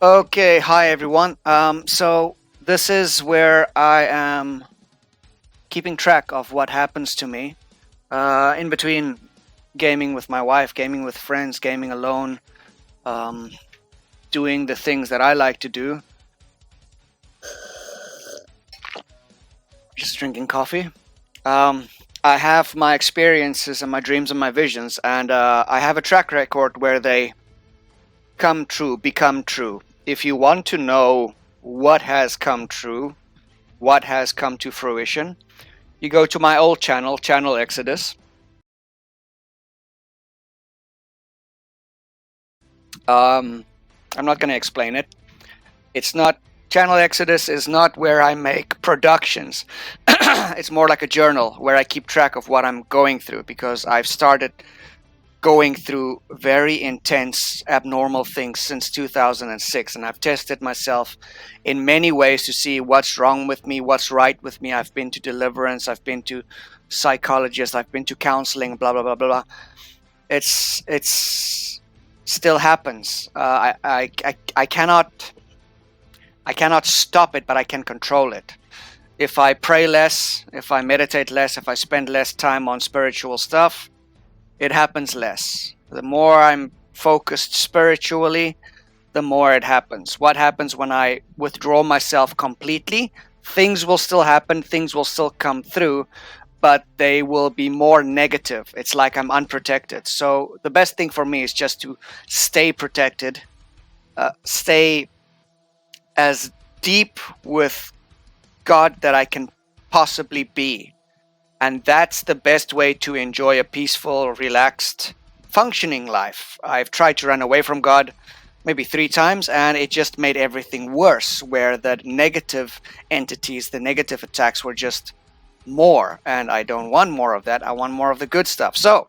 Okay, hi everyone. So this is where I am keeping track of what happens to me in between gaming with my wife, gaming with friends, gaming alone, um, doing the things that I like to do. Just drinking coffee. Um, I have my experiences and my dreams and my visions, and I have a track record where they come true, become true. If you want to know what has come true, what has come to fruition, you go to my old channel, Channel Exodus. Um, I'm not going to explain it. It's not Channel Exodus is not where I make productions. It's more like a journal where I keep track of what I'm going through because I've started going through very intense abnormal things since 2006, and I've tested myself in many ways to see what's wrong with me, what's right with me. I've been to deliverance, I've been to psychologists, I've been to counseling, blah blah blah blah blah. It's still happens. I cannot stop it, but I can control it. If I pray less, if I meditate less, if I spend less time on spiritual stuff, it happens less. The more I'm focused spiritually, the more it happens. What happens when I withdraw myself completely? Things will still happen, things will still come through, but they will be more negative. It's like I'm unprotected. So the best thing for me is just to stay protected, stay as deep with God that I can possibly be. And that's the best way to enjoy a peaceful, relaxed, functioning life. I've tried to run away from God maybe 3 times, and it just made everything worse, where the negative entities, the negative attacks were just more. And I don't want more of that. I want more of the good stuff. So,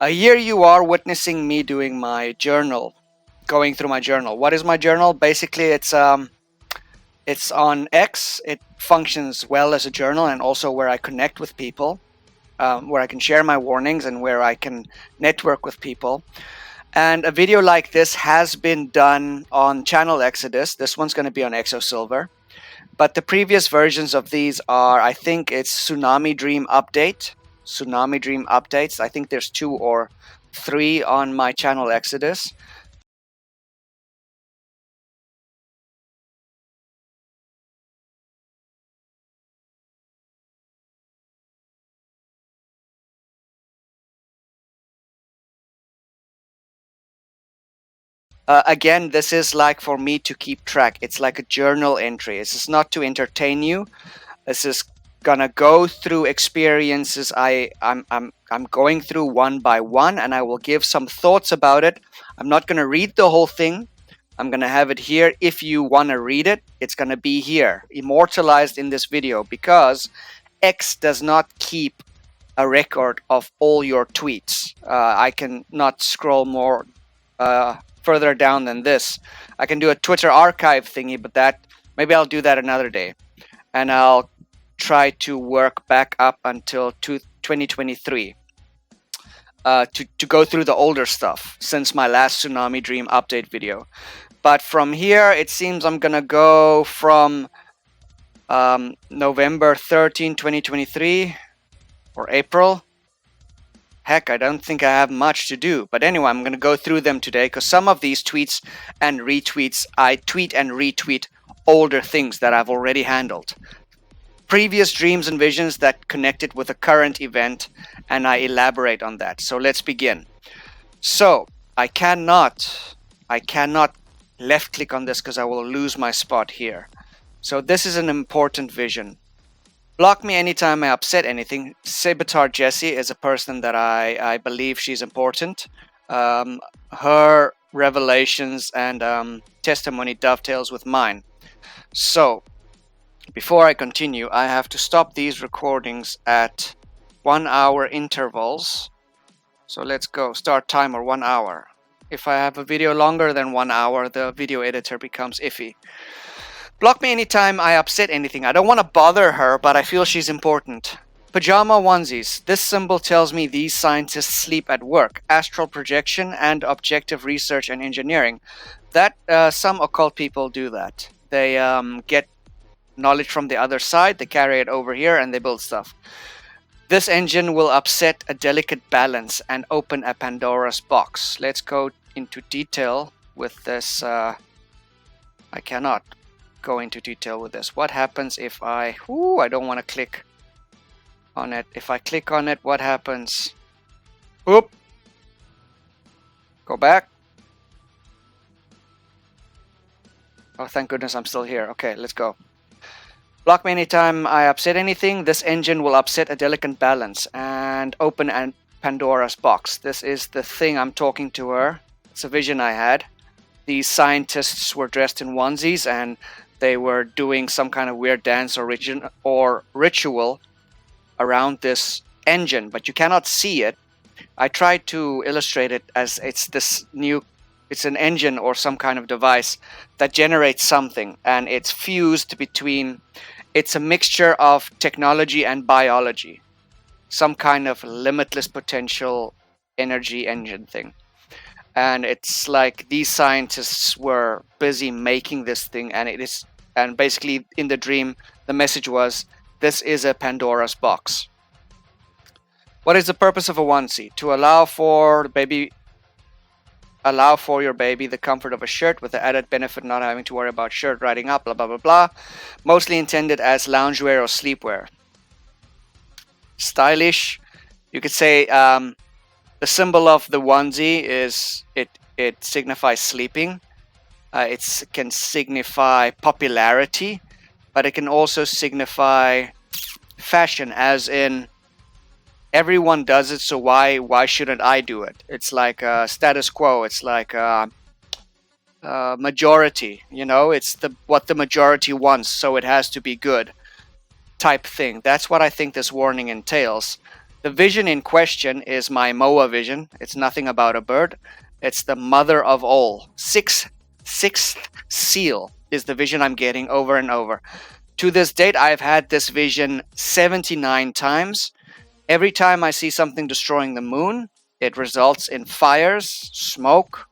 here you are witnessing me doing my journal, going through my journal. What is my journal? Basically, it's on X. It functions well as a journal and also where I connect with people, where I can share my warnings and where I can network with people. And a video like this has been done on Channel Exodus. This one's going to be on Exo Silver. But the previous versions of these are, I think it's Tsunami Dream Update. Tsunami Dream Updates. I think there's 2 or 3 on my Channel Exodus. Again, this is like for me to keep track. It's like a journal entry. This is not to entertain you. This is gonna go through experiences I'm going through one by one, and I will give some thoughts about it. I'm not gonna read the whole thing. I'm gonna have it here. If you wanna read it, it's gonna be here, immortalized in this video, because X does not keep a record of all your tweets. I can not scroll more further down than this. I can do a Twitter archive thingy, but that maybe I'll do that another day, and I'll try to work back up until 2023 to go through the older stuff since my last Tsunami Dream update video. But from here, it seems I'm gonna go from November 13, 2023, or April. Heck, I don't think I have much to do. But anyway, I'm going to go through them today because some of these tweets and retweets, I tweet and retweet older things that I've already handled. Previous dreams and visions that connected with a current event, and I elaborate on that. So let's begin. So I cannot left click on this because I will lose my spot here. So this is an important vision. Block me anytime I upset anything. Saboteur Jessie is a person that I believe she's important. Her revelations and testimony dovetails with mine. So, before I continue, I have to stop these recordings at 1 hour intervals. So let's go. Start timer 1 hour. If I have a video longer than 1 hour, the video editor becomes iffy. Block me anytime I upset anything. I don't want to bother her, but I feel she's important. Pajama onesies. This symbol tells me these scientists sleep at work. Astral projection and objective research and engineering. That some occult people do that. They get knowledge from the other side, they carry it over here, and they build stuff. This engine will upset a delicate balance and open a Pandora's box. Let's go into detail with this. I cannot go into detail with this. What happens if I... Ooh, I don't want to click on it. If I click on it, what happens? Oop. Go back. Oh, thank goodness I'm still here. Okay, let's go. Block me anytime I upset anything. This engine will upset a delicate balance and open a Pandora's box. This is the thing I'm talking to her. It's a vision I had. These scientists were dressed in onesies and they were doing some kind of weird dance or ritual around this engine, but you cannot see it. I tried to illustrate it as it's an engine or some kind of device that generates something, and it's fused between, it's a mixture of technology and biology, some kind of limitless potential energy engine thing. And it's like these scientists were busy making this thing, and basically in the dream the message was, this is a Pandora's box. What is the purpose of a onesie? To allow for your baby the comfort of a shirt, with the added benefit not having to worry about shirt riding up, blah blah blah blah. Mostly intended as loungewear or sleepwear. Stylish. You could say the symbol of the onesie is it signifies sleeping. It can signify popularity, but it can also signify fashion, as in everyone does it, so why shouldn't I do it? It's like status quo. It's like majority. It's what the majority wants, so it has to be good type thing. That's what I think this warning entails. The vision in question is my Moa vision. It's nothing about a bird. It's the mother of all. Sixth seal is the vision I'm getting over and over. To this date, I've had this vision 79 times. Every time I see something destroying the moon, it results in fires, smoke,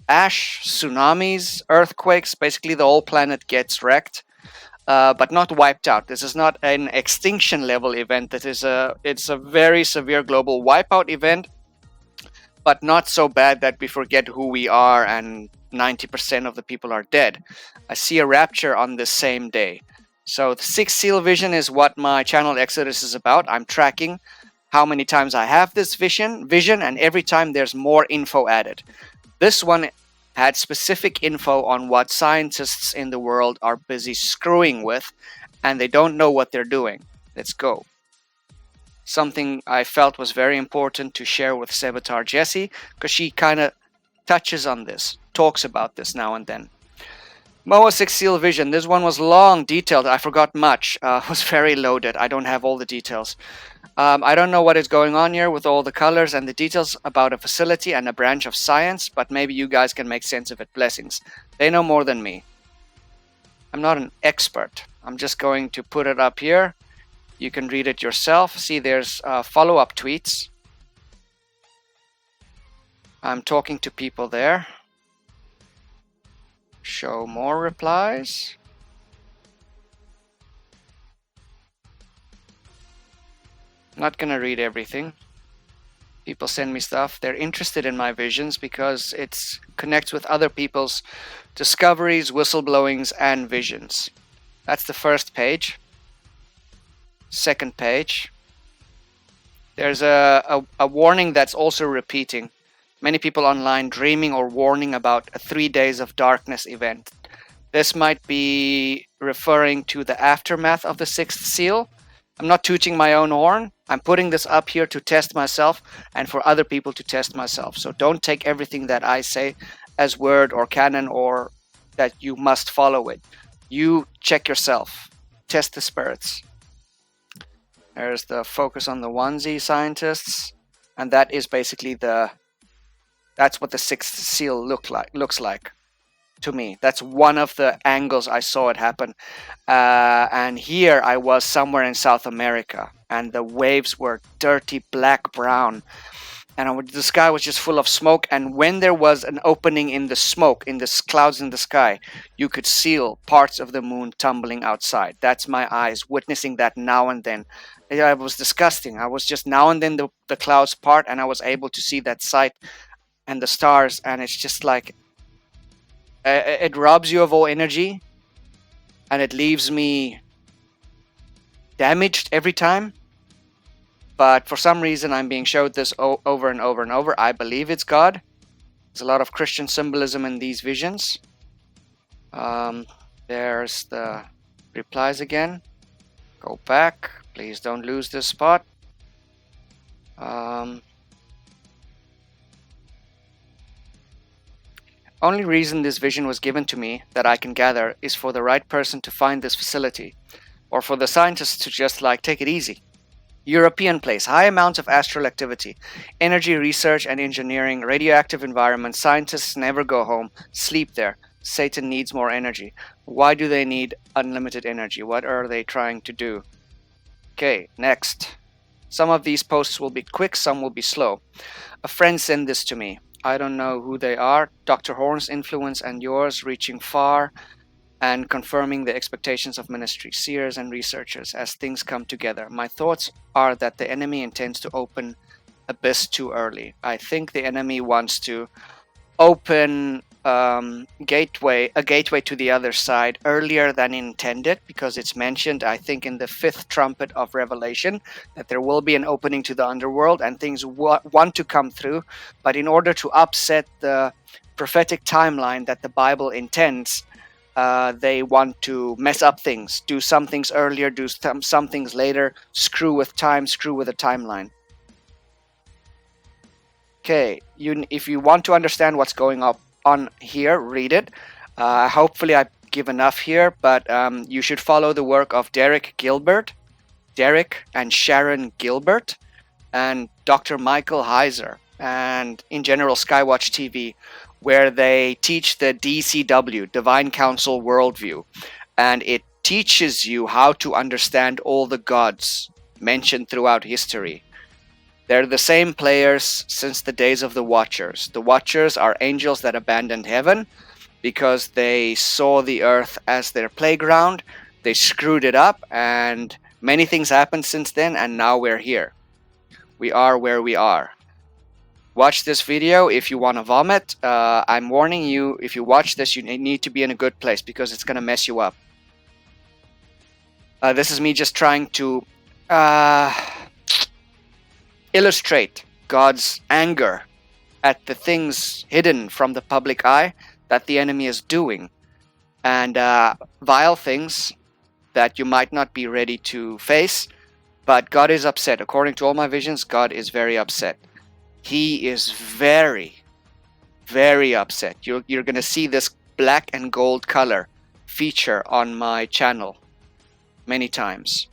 ash, tsunamis, earthquakes. Basically, the whole planet gets wrecked, but not wiped out. This is not an extinction level event. It's a very severe global wipeout event, but not so bad that we forget who we are and 90% of the people are dead. I see a rapture on this same day. So the sixth seal vision is what my channel Exodus is about. I'm tracking how many times I have this vision, and every time there's more info added. This one had specific info on what scientists in the world are busy screwing with, and they don't know what they're doing. Let's go. Something I felt was very important to share with Sevatar Jessie, because she kind of touches on this, talks about this now and then. Moa 6 Seal Vision. This one was long, detailed. I forgot much. Was very loaded. I don't have all the details. I don't know what is going on here with all the colors and the details about a facility and a branch of science, but maybe you guys can make sense of it. Blessings. They know more than me. I'm not an expert. I'm just going to put it up here. You can read it yourself. See, there's follow-up tweets. I'm talking to people there. Show more replies. Not gonna read everything. People send me stuff. They're interested in my visions because it connects with other people's discoveries, whistleblowings, and visions. That's the first page. Second page. There's a warning that's also repeating. Many people online dreaming or warning about a 3 days of darkness event. This might be referring to the aftermath of the sixth seal. I'm not tooting my own horn. I'm putting this up here to test myself and for other people to test myself. So don't take everything that I say as word or canon or that you must follow it. You check yourself. Test the spirits. There's the focus on the onesie scientists. And that is basically that's what the sixth seal looks like to me. That's one of the angles I saw it happen. And here I was somewhere in South America, and the waves were dirty black brown. and the sky was just full of smoke. And when there was an opening in the smoke, in the clouds in the sky, you could see parts of the moon tumbling outside. That's my eyes witnessing that now and then. It was disgusting. I was just now and then the clouds part, and I was able to see that sight and the stars, and it's just like it robs you of all energy, and it leaves me damaged every time. But for some reason, I'm being showed this over and over and over. I believe it's God. There's a lot of Christian symbolism in these visions. There's the replies again. Go back. Please don't lose this spot. Only reason this vision was given to me that I can gather is for the right person to find this facility, or for the scientists to just like take it easy. European place, high amounts of astral activity, energy research and engineering, radioactive environment. Scientists never go home, sleep there. Satan needs more energy. Why do they need unlimited energy? What are they trying to do? Okay, next. Some of these posts will be quick, some will be slow. A friend sent this to me. I don't know who they are. Dr. Horn's influence and yours reaching far and confirming the expectations of ministry, seers, and researchers as things come together. My thoughts are that the enemy intends to open abyss too early. I think the enemy wants to open a gateway to the other side earlier than intended, because it's mentioned, I think, in the 5th trumpet of Revelation that there will be an opening to the underworld and things want to come through. But in order to upset the prophetic timeline that the Bible intends, they want to mess up things, do some things earlier, do some things later, screw with time, screw with a timeline. Okay, if you want to understand what's going on here, read it. Hopefully I give enough here, but you should follow the work of Derek and Sharon Gilbert, and Dr. Michael Heiser, and in general Skywatch TV, where they teach the DCW, Divine Council Worldview, and it teaches you how to understand all the gods mentioned throughout history. They're the same players since the days of the Watchers. The Watchers are angels that abandoned heaven because they saw the earth as their playground. They screwed it up, and many things happened since then, and now we're here. We are where we are. Watch this video if you want to vomit. I'm warning you, if you watch this, you need to be in a good place because it's going to mess you up. This is me just trying to illustrate God's anger at the things hidden from the public eye that the enemy is doing, and vile things that you might not be ready to face. But God is upset. According to all my visions, God is very upset. He is very, very upset. You're going to see this black and gold color feature on my channel many times.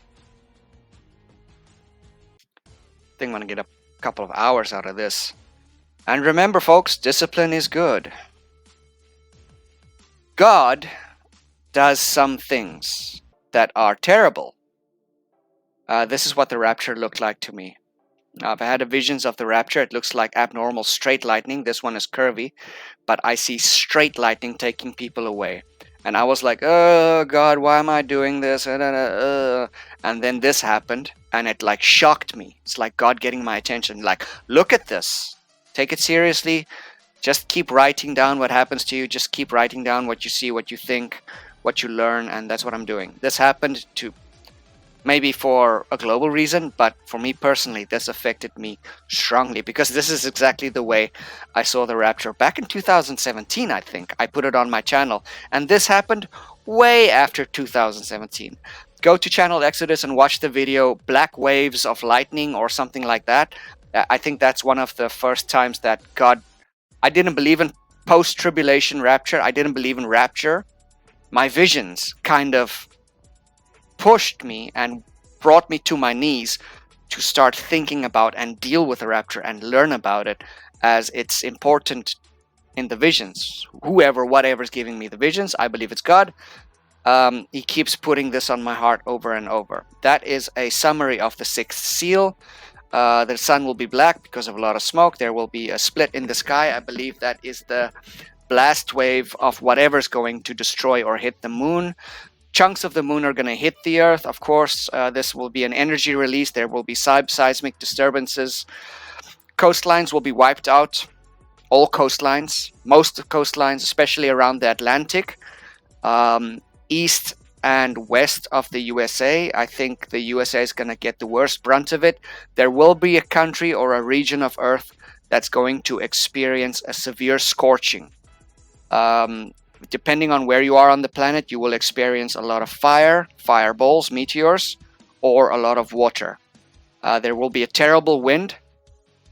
I think I'm going to get a couple of hours out of this. And remember, folks, discipline is good. God does some things that are terrible. This is what the rapture looked like to me. I've had visions of the rapture. It looks like abnormal straight lightning. This one is curvy, but I see straight lightning taking people away. And I was like, oh God, why am I doing this? And then this happened, and it like shocked me. It's like God getting my attention. Like, look at this. Take it seriously. Just keep writing down what happens to you. Just keep writing down what you see, what you think, what you learn, and that's what I'm doing. This happened to maybe for a global reason, but for me personally, this affected me strongly because this is exactly the way I saw the rapture back in 2017. I think I put it on my channel, and this happened way after 2017. Go to Channel Exodus and watch the video Black Waves of Lightning or something like that. I think that's one of the first times that God, I didn't believe in post-tribulation rapture. I didn't believe in rapture. My visions kind of pushed me and brought me to my knees to start thinking about and deal with the rapture and learn about it, as it's important in the visions. Whatever's giving me the visions, I believe it's God. He keeps putting this on my heart over and over. That is a summary of the 6th seal. The sun will be black because of a lot of smoke. There will be a split in the sky. I believe that is the blast wave of whatever's going to destroy or hit the moon. Chunks of the moon are going to hit the earth. Of course, this will be an energy release. There will be seismic disturbances. Coastlines will be wiped out. All coastlines, most coastlines, especially around the Atlantic, east and west of the USA. I think the USA is going to get the worst brunt of it. There will be a country or a region of Earth that's going to experience a severe scorching. Depending on where you are on the planet, you will experience a lot of fire, fireballs, meteors, or a lot of water. There will be a terrible wind,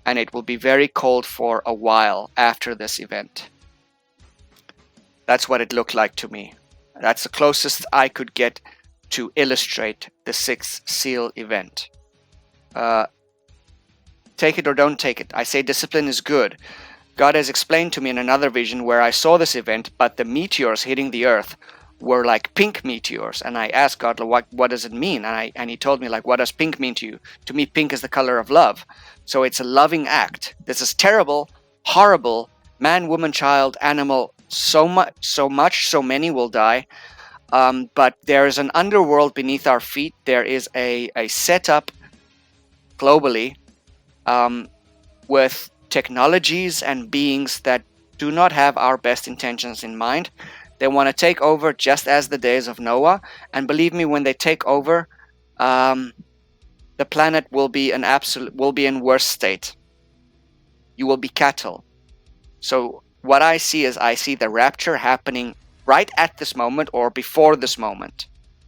and it will be very cold for a while after this event. That's what it looked like to me. That's the closest I could get to illustrate the Sixth Seal event. Take it or don't take it. I say discipline is good. God has explained to me in another vision where I saw this event, but the meteors hitting the earth were like pink meteors. And I asked God, what does it mean? And he told me, like, what does pink mean to you? To me, pink is the color of love. So it's a loving act. This is terrible, horrible, man, woman, child, animal, so many will die. But there is an underworld beneath our feet. There is a setup globally with technologies and beings that do not have our best intentions in mind. They want to take over just as the days of Noah. And believe me, when they take over, the planet will be in worse state. You will be cattle. So what I see is I see the rapture happening right at this moment or before this moment.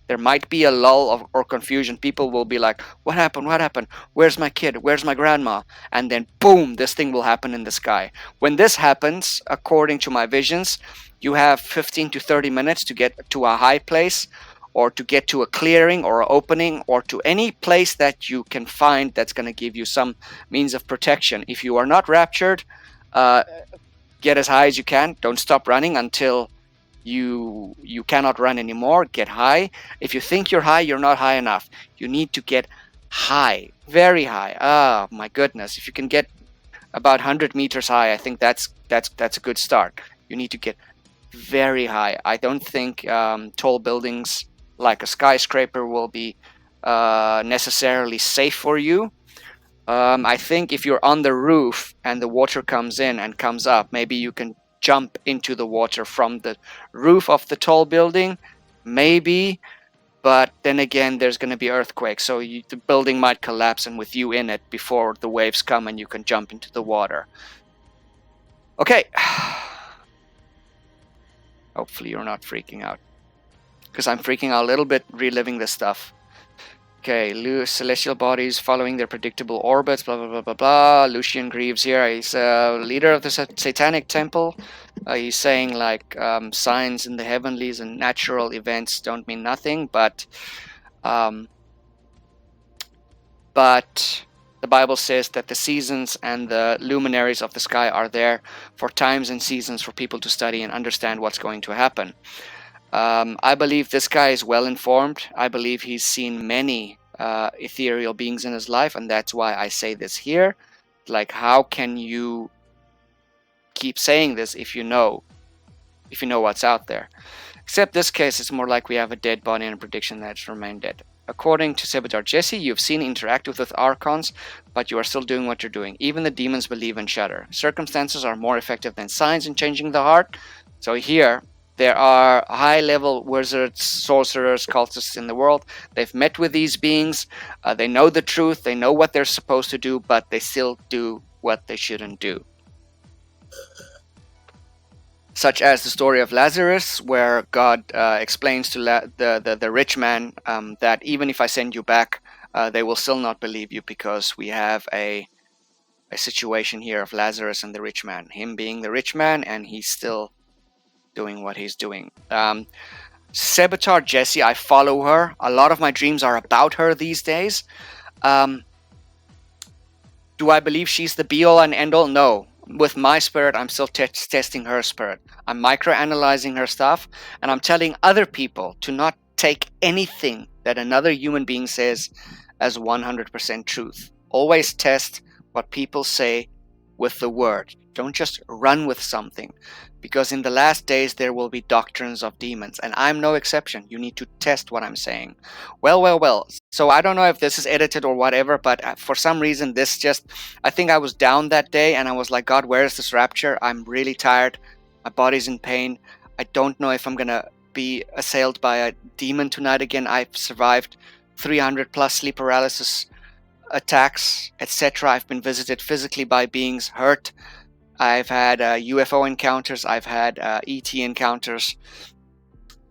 There might be a lull or confusion. People will be like, what happened? What happened? Where's my kid? Where's my grandma? And then boom, this thing will happen in the sky. When this happens, according to my visions, you have 15 to 30 minutes to get to a high place, or to get to a clearing or an opening, or to any place that you can find that's going to give you some means of protection. If you are not raptured, get as high as you can. Don't stop running until you cannot run anymore. Get high. If you think you're high, you're not high enough. You need to get high, very high. Oh my goodness. If you can get about 100 meters high, I think that's a good start. You need to get very high. I don't think tall buildings like a skyscraper will be necessarily safe for you. I think if you're on the roof and the water comes in and comes up, maybe you can jump into the water from the roof of the tall building, maybe. But then again, there's going to be earthquakes, so the building might collapse and with you in it before the waves come and you can jump into the water. Okay. Hopefully you're not freaking out, because I'm freaking out a little bit reliving this stuff. Okay, celestial bodies following their predictable orbits, blah, blah, blah, blah, blah. Lucian Greaves here. He's a leader of the Satanic Temple. He's saying, like, signs in the heavenlies and natural events don't mean nothing, but the Bible says that the seasons and the luminaries of the sky are there for times and seasons for people to study and understand what's going to happen. I believe this guy is well informed. I believe he's seen many ethereal beings in his life, and that's why I say this here. Like, how can you keep saying this if you know what's out there? Except this case, it's more like we have a dead body and a prediction that it's remained dead. According to Saboteur Jesse, you've seen interact with archons, but you are still doing what you're doing. Even the demons believe and shudder. Circumstances are more effective than signs in changing the heart. So here, there are high-level wizards, sorcerers, cultists in the world. They've met with these beings. They know the truth. They know what they're supposed to do, but they still do what they shouldn't do. Such as the story of Lazarus, where God explains to the rich man that even if I send you back, they will still not believe you, because we have a situation here of Lazarus and the rich man. Him being the rich man, and he's still doing what he's doing. Saboteur Jessie, I follow her. A lot of my dreams are about her these days. Do I believe she's the be-all and end-all? No. With my spirit, I'm still testing her spirit. I'm micro-analyzing her stuff, and I'm telling other people to not take anything that another human being says as 100% truth. Always test what people say with the word. Don't just run with something, because in the last days there will be doctrines of demons, and I'm no exception. You need to test what I'm saying. Well. So I don't know if this is edited or whatever, but for some reason I think I was down that day and I was like, God, where is this rapture? I'm really tired. My body's in pain. I don't know if I'm gonna be assailed by a demon tonight again. I've survived 300 plus sleep paralysis attacks, etc. I've been visited physically by beings hurt. I've had UFO encounters. I've had ET encounters,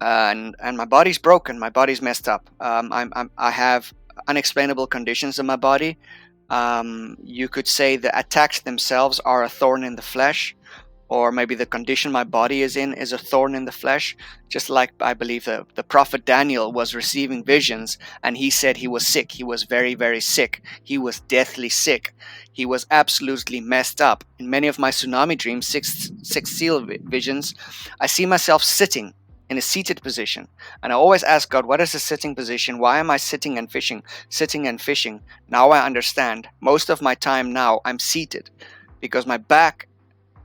and my body's broken. My body's messed up. I have unexplainable conditions in my body. You could say the attacks themselves are a thorn in the flesh, or maybe the condition my body is in is a thorn in the flesh. Just like I believe the prophet Daniel was receiving visions and he said he was sick. He was very, very sick. He was deathly sick. He was absolutely messed up. In many of my tsunami dreams, six seal visions, I see myself sitting in a seated position. And I always ask God, what is a sitting position? Why am I sitting and fishing? Sitting and fishing. Now I understand. Most of my time now I'm seated because my back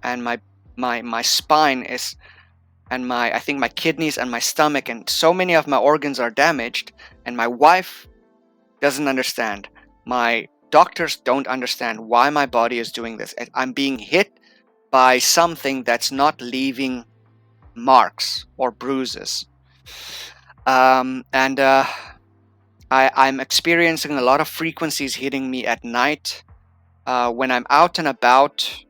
and my spine is, and I think my kidneys and my stomach and so many of my organs are damaged, and my wife doesn't understand. My doctors don't understand why my body is doing this. I'm being hit by something that's not leaving marks or bruises. I'm experiencing a lot of frequencies hitting me at night. When I'm out and about,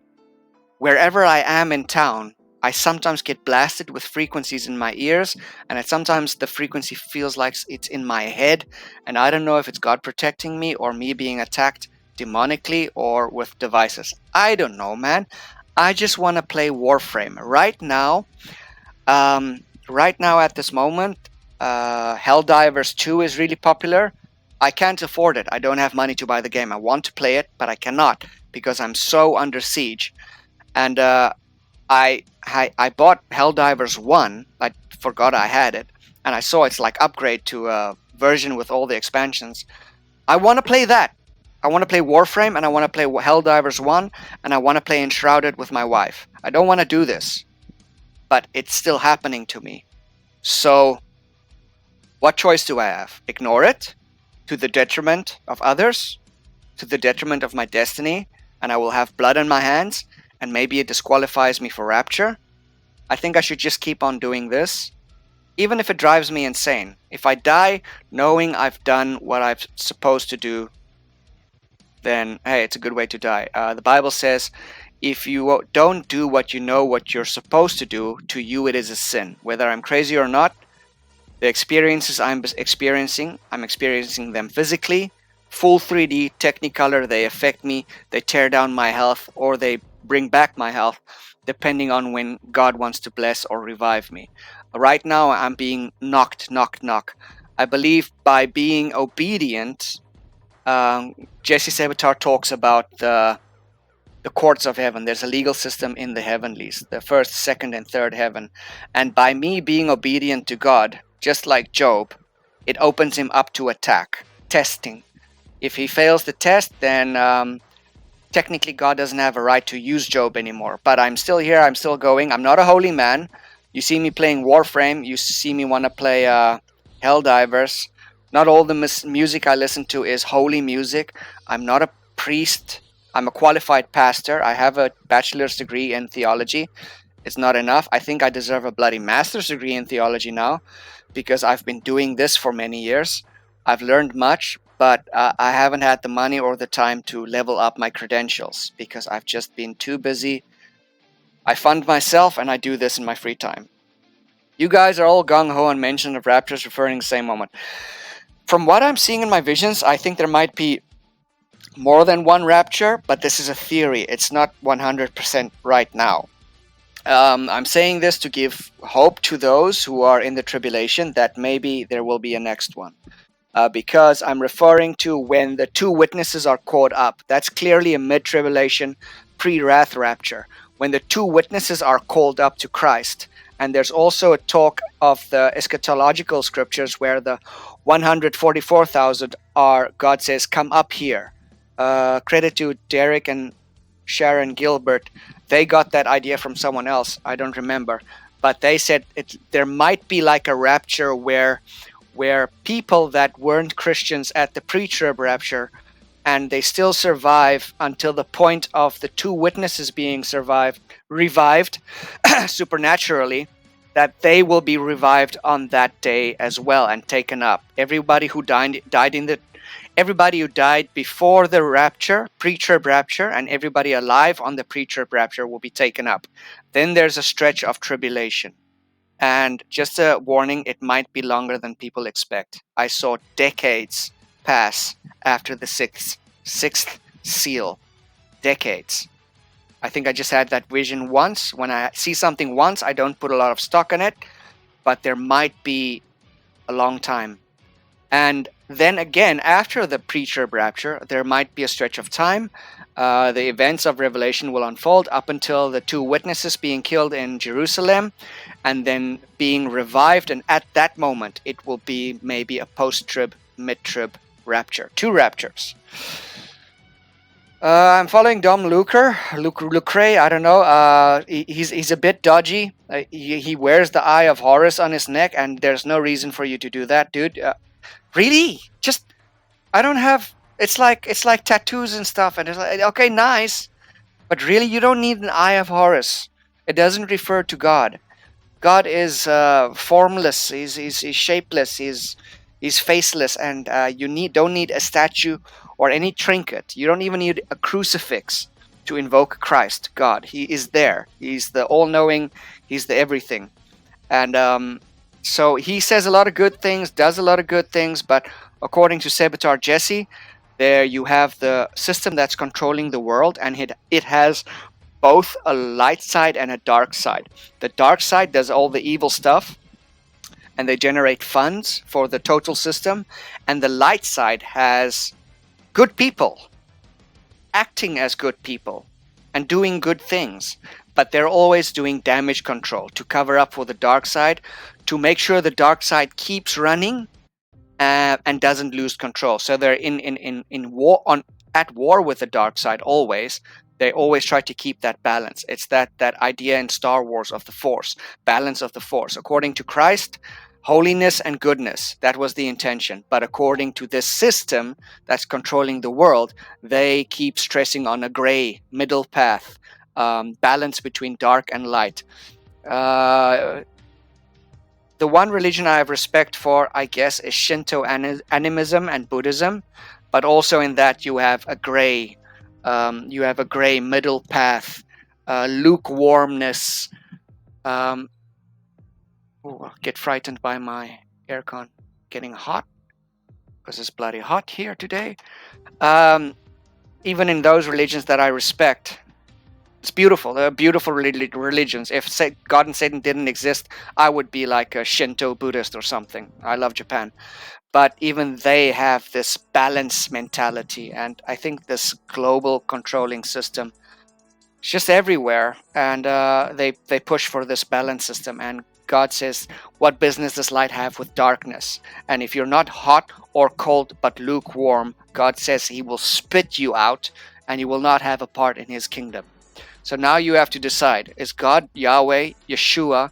wherever I am in town, I sometimes get blasted with frequencies in my ears, and sometimes the frequency feels like it's in my head, and I don't know if it's God protecting me or me being attacked demonically or with devices. I don't know, man. I just want to play Warframe. Right now at this moment, Helldivers 2 is really popular. I can't afford it. I don't have money to buy the game. I want to play it, but I cannot because I'm so under siege. And I bought Helldivers 1. I forgot I had it, and I saw it's like upgrade to a version with all the expansions. I want to play that. I want to play Warframe, and I want to play Helldivers 1, and I want to play Enshrouded with my wife. I don't want to do this, but it's still happening to me. So what choice do I have? Ignore it to the detriment of others, to the detriment of my destiny, and I will have blood on my hands, and maybe it disqualifies me for rapture? I think I should just keep on doing this, even if it drives me insane. If I die knowing I've done what I'm supposed to do, then hey, it's a good way to die. The Bible says, if you don't do what you know what you're supposed to do, to you it is a sin. Whether I'm crazy or not, the experiences I'm experiencing them physically, full 3D, Technicolor, they affect me, they tear down my health, or they bring back my health, depending on when God wants to bless or revive me. Right now, I'm being knocked. I believe by being obedient, Jesse Sabatar talks about the courts of heaven. There's a legal system in the heavenlies, the first, second, and third heaven. And by me being obedient to God, just like Job, it opens him up to attack, testing. If he fails the test, then technically God doesn't have a right to use Job anymore. But I'm still here, I'm still going. I'm not a holy man. You see me playing Warframe, you see me want to play Helldivers. Not all the music I listen to is holy music. I'm not a priest. I'm a qualified pastor. I have a bachelor's degree in theology. It's not enough. I think I deserve a bloody master's degree in theology now, because I've been doing this for many years. I've learned much, but I haven't had the money or the time to level up my credentials because I've just been too busy. I fund myself and I do this in my free time. You guys are all gung-ho and mention of raptors referring to the same moment. From what I'm seeing in my visions, I think there might be more than one rapture, but this is a theory. It's not 100% right now. I'm saying this to give hope to those who are in the tribulation that maybe there will be a next one. Because I'm referring to when the two witnesses are caught up. That's clearly a mid-tribulation, pre-wrath rapture. When the two witnesses are called up to Christ. And there's also a talk of the eschatological scriptures where the 144,000 are, God says, come up here. Credit to Derek and Sharon Gilbert. They got that idea from someone else. I don't remember, but they said there might be like a rapture where people that weren't Christians at the pre-trib rapture, and they still survive until the point of the two witnesses being revived supernaturally, that they will be revived on that day as well and taken up. Everybody who died before the rapture, pre-trib rapture, and everybody alive on the pre-trib rapture will be taken up. Then there's a stretch of tribulation. And just a warning, it might be longer than people expect. I saw decades pass after the sixth seal. Decades. I think I just had that vision once. When I see something once, I don't put a lot of stock in it, but there might be a long time. And then again, after the pre-trib rapture, there might be a stretch of time. The events of Revelation will unfold up until the two witnesses being killed in Jerusalem and then being revived. And at that moment, it will be maybe a post-trib, mid-trib rapture. Two raptures. I'm following Dom Lucre, I don't know. He's a bit dodgy. He wears the Eye of Horus on his neck, and there's no reason for you to do that, dude. Really? Just, I don't have. It's like tattoos and stuff, and it's like, okay, nice, but really, you don't need an Eye of Horus. It doesn't refer to God. God is formless. He's shapeless. He's faceless, and you don't need a statue or any trinket. You don't even need a crucifix to invoke Christ, God. He is there. He's the all-knowing. He's the everything. And so he says a lot of good things, does a lot of good things, but according to Sebatar Jesse, there you have the system that's controlling the world, and it has both a light side and a dark side. The dark side does all the evil stuff, and they generate funds for the total system, and the light side has good people acting as good people and doing good things, but they're always doing damage control to cover up for the dark side, to make sure the dark side keeps running and doesn't lose control. So they're at war with the dark side always. They always try to keep that balance. It's that idea in Star Wars of the Force, balance of the Force. According to Christ, holiness and goodness, that was the intention. But according to this system that's controlling the world, they keep stressing on a gray middle path, balance between dark and light. The one religion I have respect for, I guess, is Shinto animism and Buddhism, but also in that you have a gray middle path, lukewarmness. Get frightened by my aircon getting hot because it's bloody hot here today. Even in those religions that I respect, it's beautiful. They're beautiful religions. If God and Satan didn't exist, I would be like a Shinto Buddhist or something. I love Japan. But even they have this balance mentality, and I think this global controlling system is just everywhere, and they push for this balance system. And God says, what business does light have with darkness? And if you're not hot or cold but lukewarm, God says he will spit you out and you will not have a part in his kingdom. So now you have to decide, is God, Yahweh, Yeshua,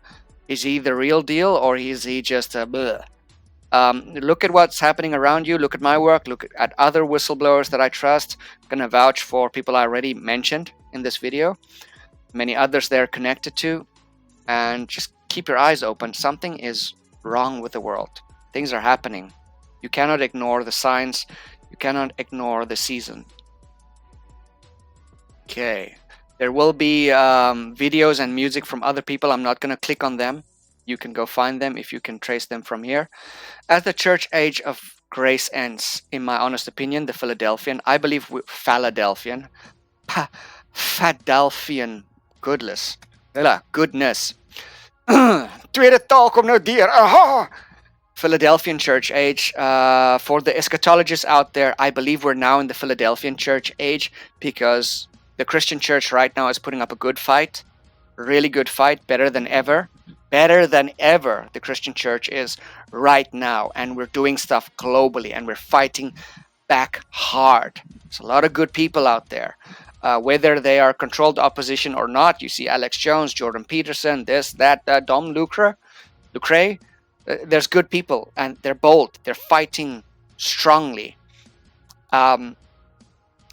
is he the real deal, or is he just a bleh? Look at what's happening around you. Look at my work. Look at other whistleblowers that I trust. I'm going to vouch for people I already mentioned in this video. Many others they're connected to. And just keep your eyes open. Something is wrong with the world. Things are happening. You cannot ignore the signs. You cannot ignore the season. Okay. There will be videos and music from other people. I'm not going to click on them. You can go find them if you can trace them from here. As the church age of grace ends, in my honest opinion, the Philadelphian, I believe Philadelphian, goodness. Philadelphian church age. For the eschatologists out there, I believe we're now in the Philadelphian church age, because the Christian church right now is putting up a good fight, really good fight, better than ever. Better than ever the Christian church is right now, and we're doing stuff globally, and we're fighting back hard. There's a lot of good people out there. Whether they are controlled opposition or not, you see Alex Jones, Jordan Peterson, this, that, Dom Lucre, there's good people, and they're bold. They're fighting strongly. And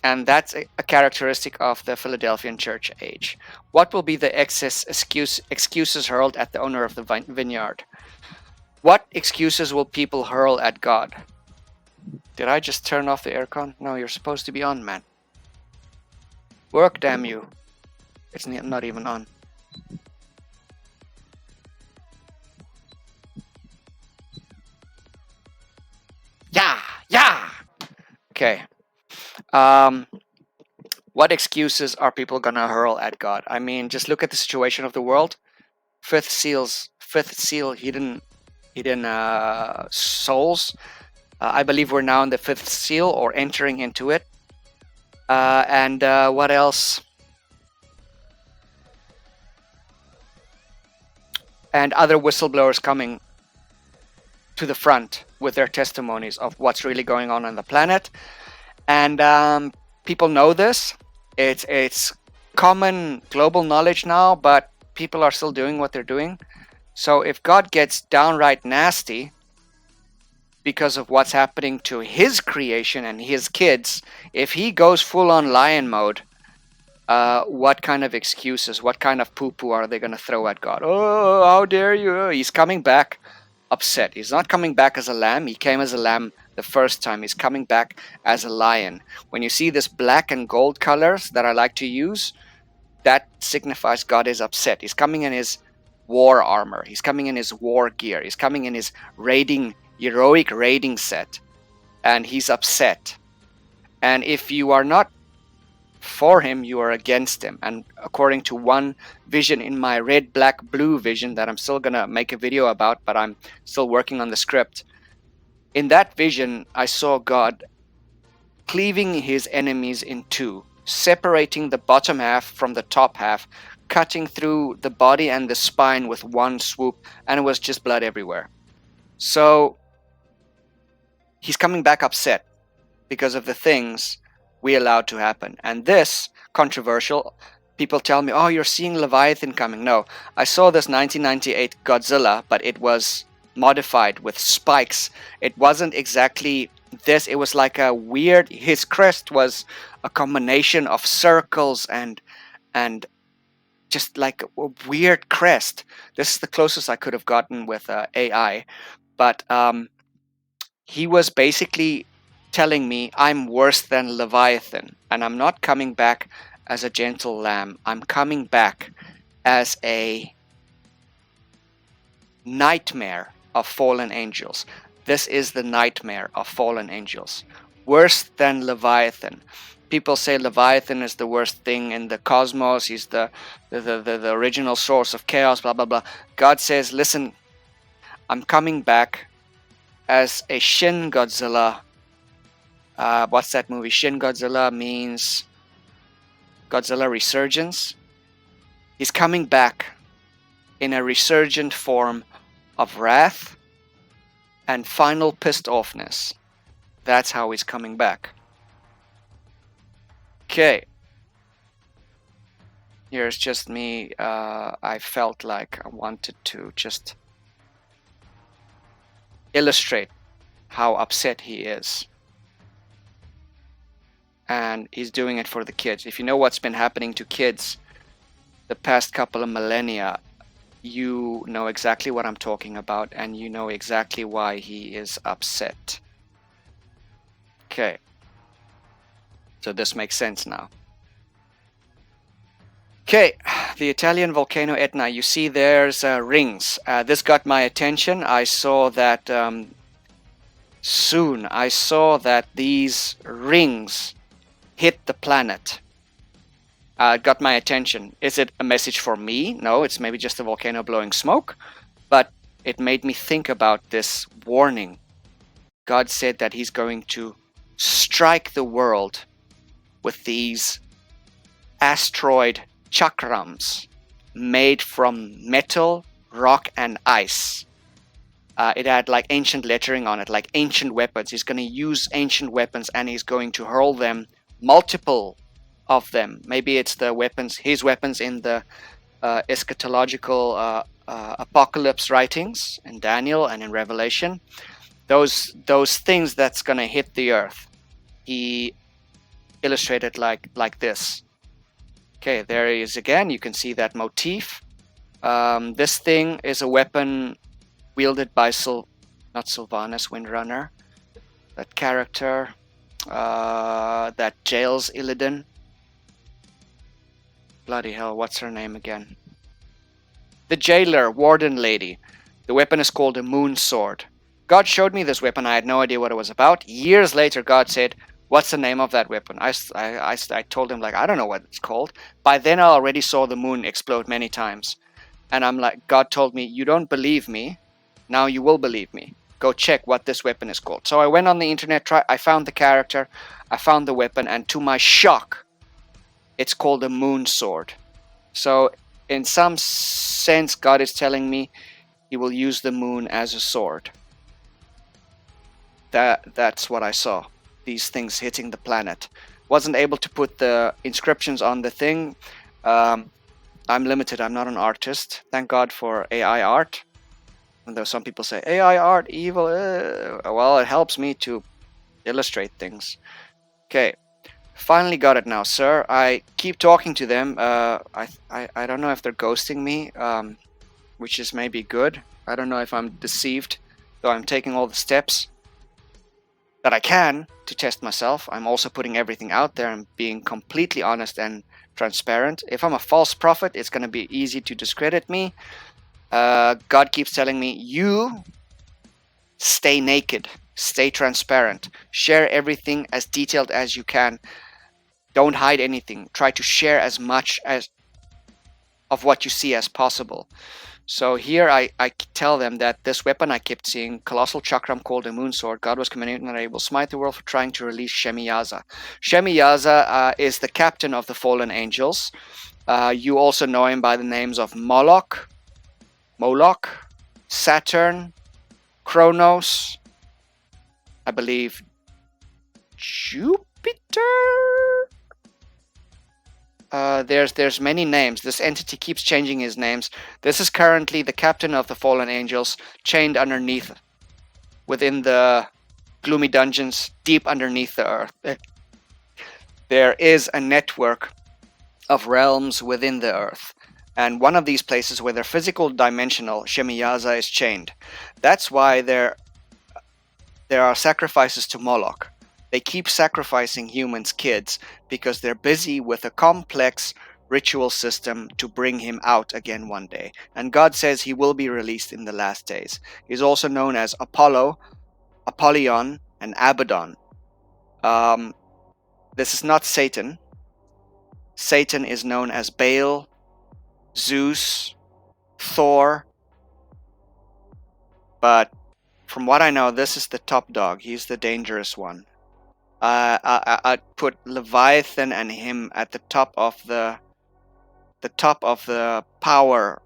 that's a characteristic of the Philadelphian church age. What will be the excuses hurled at the owner of the vineyard? What excuses will people hurl at God? Did I just turn off the aircon? No, you're supposed to be on, man. Work, damn you. It's not even on. Yeah. Okay. What excuses are people gonna hurl at God? I mean, just look at the situation of the world. Fifth seal, hidden souls. I believe we're now in the fifth seal or entering into it. And what else? And other whistleblowers coming to the front with their testimonies of what's really going on the planet. And people know this. It's common global knowledge now, but people are still doing what they're doing. So if God gets downright nasty because of what's happening to his creation and his kids, if he goes full on lion mode, what kind of excuses, what kind of poo-poo are they going to throw at God? Oh, how dare you? He's coming back upset. He's not coming back as a lamb. He came as a lamb the first time. He's coming back as a lion. When you see this black and gold colors that I like to use, that signifies God is upset. He's coming in his war armor. He's coming in his war gear. He's coming in his heroic raiding set. And he's upset. And if you are not for him, you are against him. And according to one vision in my red, black, blue vision that I'm still gonna make a video about, but I'm still working on the script. In that vision, I saw God cleaving his enemies in two, separating the bottom half from the top half, cutting through the body and the spine with one swoop, and it was just blood everywhere. So he's coming back upset because of the things we allowed to happen. And this, controversial, people tell me, oh, you're seeing Leviathan coming. No, I saw this 1998 Godzilla, but it was modified with spikes. It wasn't exactly this. It was like a weird, his crest was a combination of circles and just like a weird crest. This is the closest I could have gotten with AI. But he was basically telling me I'm worse than Leviathan, and I'm not coming back as a gentle lamb. I'm coming back as a nightmare of fallen angels. This is the nightmare of fallen angels. Worse than Leviathan. People say Leviathan is the worst thing in the cosmos. He's the original source of chaos, blah, blah, blah. God says, listen, I'm coming back as a Shin Godzilla. What's that movie? Shin Godzilla means Godzilla Resurgence. He's coming back in a resurgent form of wrath and final pissed offness. That's how he's coming back. Okay. Here's just me. I felt like I wanted to just illustrate how upset he is. And he's doing it for the kids. If you know what's been happening to kids the past couple of millennia, you know exactly what I'm talking about, and you know exactly why he is upset. Okay. So this makes sense now. Okay, the Italian volcano Etna. You see there's rings. This got my attention. I saw that soon. I saw that these rings hit the planet. It got my attention. Is it a message for me? No, it's maybe just a volcano blowing smoke. But it made me think about this warning. God said that he's going to strike the world with these asteroid chakrams made from metal, rock, and ice. It had like ancient lettering on it, like ancient weapons. He's going to use ancient weapons and he's going to hurl them, multiple of them. Maybe it's the weapons, his weapons in the eschatological apocalypse writings in Daniel and in Revelation. Those things that's going to hit the earth. He illustrated like this. Okay, there he is again. You can see that motif. This thing is a weapon wielded by not Sylvanus Windrunner, that character that jails Illidan. Bloody hell, what's her name again? The jailer, warden lady. The weapon is called a moon sword. God showed me this weapon. I had no idea what it was about. Years later, God said, "What's the name of that weapon?" I told him, like, I don't know what it's called. By then, I already saw the moon explode many times. And I'm like, God told me, "You don't believe me. Now you will believe me. Go check what this weapon is called." So I went on the internet, I found the character, I found the weapon, and to my shock, it's called a moon sword. So in some sense, God is telling me he will use the moon as a sword. That's what I saw. These things hitting the planet. Wasn't able to put the inscriptions on the thing. I'm limited. I'm not an artist. Thank God for AI art. And though some people say AI art evil, well, it helps me to illustrate things. Okay, finally got it now, sir. I keep talking to them. I don't know if they're ghosting me, which is maybe good. I don't know if I'm deceived, though I'm taking all the steps that I can to test myself. I'm also putting everything out there and being completely honest and transparent. If I'm a false prophet, it's going to be easy to discredit me. God keeps telling me, you stay naked, stay transparent, share everything as detailed as you can. Don't hide anything. Try to share as much as of what you see as possible. So here I tell them that this weapon I kept seeing, colossal chakram called a moon sword, God was commanding that I will smite the world for trying to release Shemiyaza. Shemiyaza is the captain of the fallen angels. You also know him by the names of Moloch, Saturn, Kronos, I believe Jupiter. There's many names. This entity keeps changing his names. This is currently the captain of the fallen angels, chained underneath, within the gloomy dungeons, deep underneath the earth. There is a network of realms within the earth, and one of these places where they're physical dimensional, Shemiyaza is chained. That's why there are sacrifices to Moloch. They keep sacrificing humans' kids because they're busy with a complex ritual system to bring him out again one day. And God says he will be released in the last days. He's also known as Apollo, Apollyon, and Abaddon. This is not Satan. Satan is known as Baal, Zeus, Thor. But from what I know, this is the top dog. He's the dangerous one. I'd put Leviathan and him at the top of the power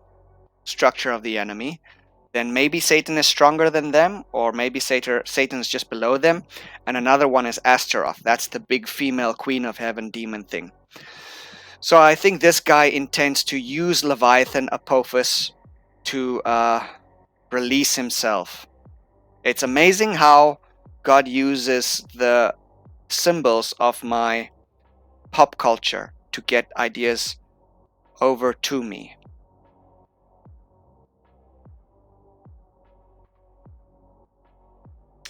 structure of the enemy. Then maybe Satan is stronger than them, or maybe Satan is just below them. And another one is Astaroth. That's the big female queen of heaven demon thing. So I think this guy intends to use Leviathan Apophis to release himself. It's amazing how God uses the symbols of my pop culture to get ideas over to me.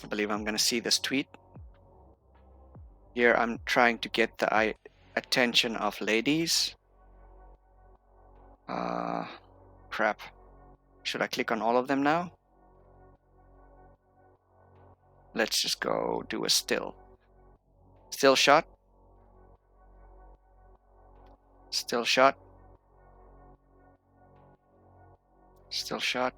I believe I'm going to see this tweet. Here I'm trying to get the attention of ladies. Crap. Should I click on all of them now? Let's just go do a still. Still shot. Still shot. Still shot.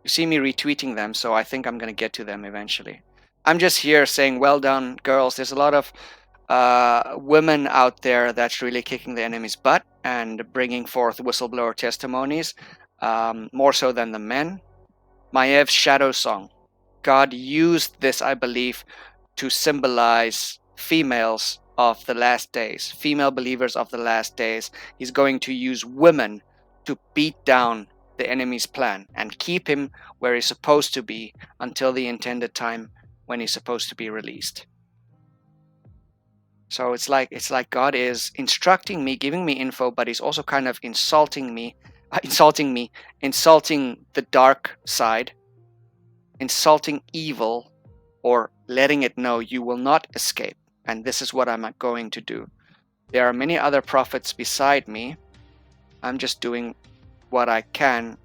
You see me retweeting them, so I think I'm going to get to them eventually. I'm just here saying, well done, girls. There's a lot of women out there that's really kicking the enemy's butt and bringing forth whistleblower testimonies, more so than the men. Maev's shadow song. God used this, I believe, to symbolize females of the last days, female believers of the last days. He's going to use women to beat down the enemy's plan and keep him where he's supposed to be until the intended time when he's supposed to be released. So it's like God is instructing me, giving me info, but he's also kind of insulting the dark side, insulting evil, or letting it know you will not escape. And this is what I'm going to do. There are many other prophets beside me. I'm just doing what I can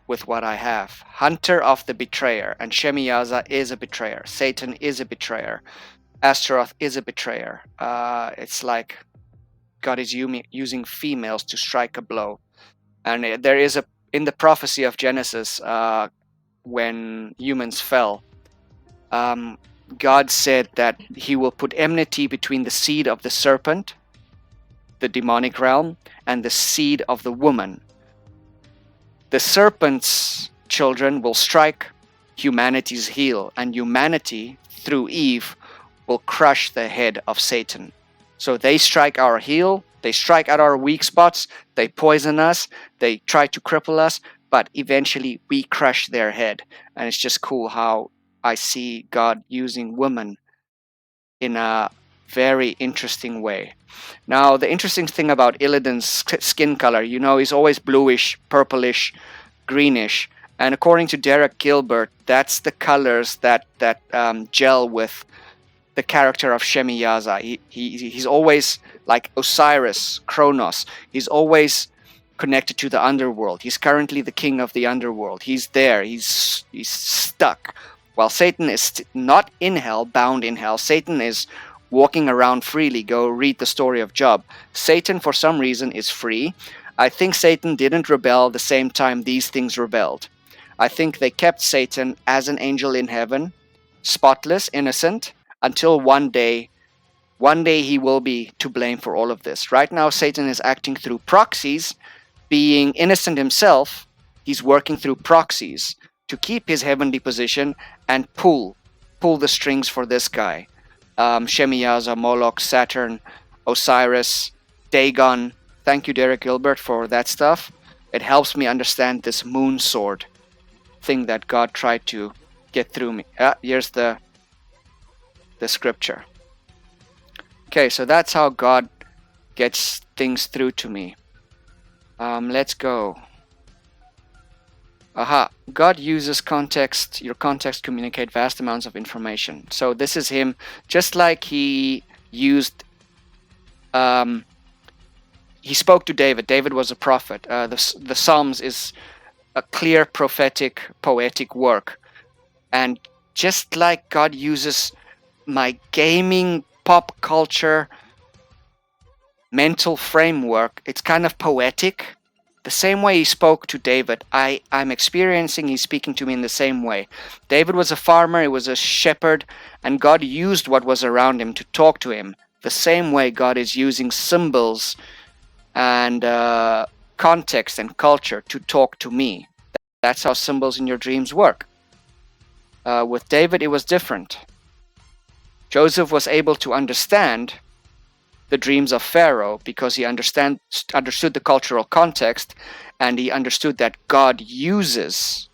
with what I have. Hunter of the betrayer, and Shemiyaza is a betrayer. Satan is a betrayer. Astaroth is a betrayer. It's like God is using females to strike a blow. And there is in the prophecy of Genesis, when humans fell, God said that he will put enmity between the seed of the serpent, the demonic realm, and the seed of the woman. The serpent's children will strike humanity's heel, and humanity, through Eve, will crush the head of Satan. So they strike our heel, they strike at our weak spots, they poison us, they try to cripple us, but eventually we crush their head. And it's just cool how I see God using women in a very interesting way. Now, the interesting thing about Illidan's skin color, he's always bluish, purplish, greenish. And according to Derek Gilbert, that's the colors that gel with the character of Shemiyaza. He's always like Osiris, Kronos. He's always connected to the underworld. He's currently the king of the underworld. He's there. He's stuck. While Satan is not in hell, bound in hell, Satan is walking around freely. Go read the story of Job. Satan, for some reason, is free. I think Satan didn't rebel the same time these things rebelled. I think they kept Satan as an angel in heaven, spotless, innocent, until one day he will be to blame for all of this. Right now, Satan is acting through proxies. Being innocent himself, he's working through proxies to keep his heavenly position and pull the strings for this guy. Shemiyaza, Moloch, Saturn, Osiris, Dagon. Thank you, Derek Gilbert, for that stuff. It helps me understand this moon sword thing that God tried to get through me. Here's the scripture. Okay, so that's how God gets things through to me. Let's go. God uses your context to communicate vast amounts of information. So this is him, just like he used, he spoke to David. David was a prophet. The Psalms is a clear prophetic, poetic work. And just like God uses my gaming, pop culture, mental framework, it's kind of poetic. The same way he spoke to David, I'm experiencing he's speaking to me in the same way. David was a farmer, he was a shepherd, and God used what was around him to talk to him. The same way God is using symbols and context and culture to talk to me. That's how symbols in your dreams work. With David, it was different. Joseph was able to understand the dreams of Pharaoh because he understood the cultural context, and he understood that God uses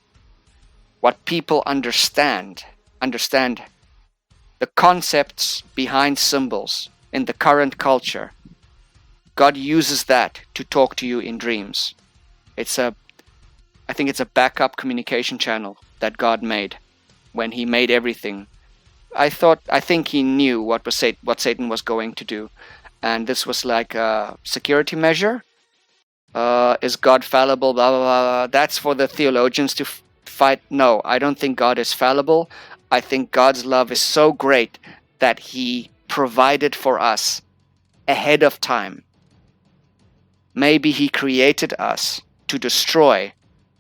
what people understand the concepts behind symbols in the current culture. God uses that to talk to you in dreams. I think it's a backup communication channel that God made when he made everything. I think he knew what Satan was going to do. And this was like a security measure. Is God fallible? Blah, blah, blah. That's for the theologians to fight. No, I don't think God is fallible. I think God's love is so great that he provided for us ahead of time. Maybe he created us to destroy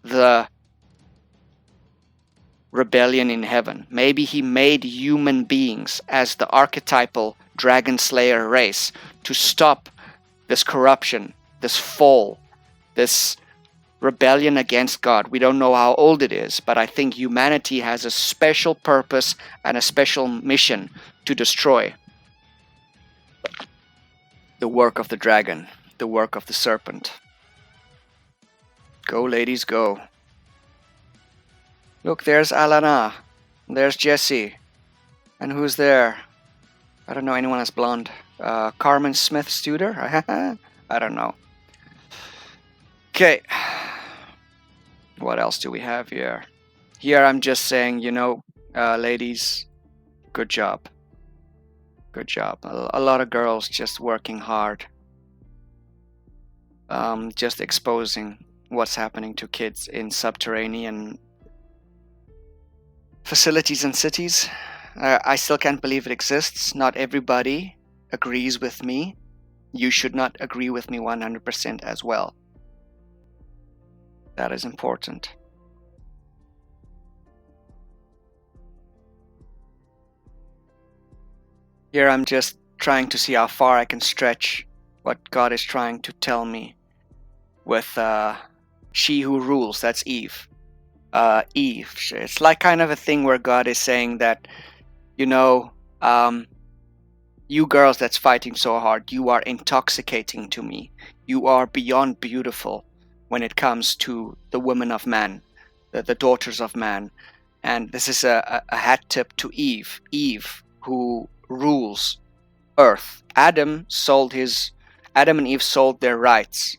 the rebellion in heaven. Maybe he made human beings as the archetypal dragon slayer race to stop this corruption, this fall, this rebellion against God. We don't know how old it is, but I think humanity has a special purpose and a special mission to destroy the work of the dragon, the work of the serpent. Go, ladies, go. Look, there's Alana. There's Jesse. And who's there? I don't know anyone as blonde. Carmen Smith Studer? I don't know. Okay. What else do we have here? Here I'm just saying, ladies, good job. Good job. A lot of girls just working hard. Just exposing what's happening to kids in subterranean facilities and cities. I still can't believe it exists. Not everybody agrees with me. You should not agree with me 100% as well. That is important. Here I'm just trying to see how far I can stretch what God is trying to tell me with she who rules. That's Eve. Eve. It's like kind of a thing where God is saying that, you girls that's fighting so hard, you are intoxicating to me. You are beyond beautiful when it comes to the women of man, the daughters of man. And this is a hat tip to Eve. Eve, who rules earth. Adam and Eve sold their rights,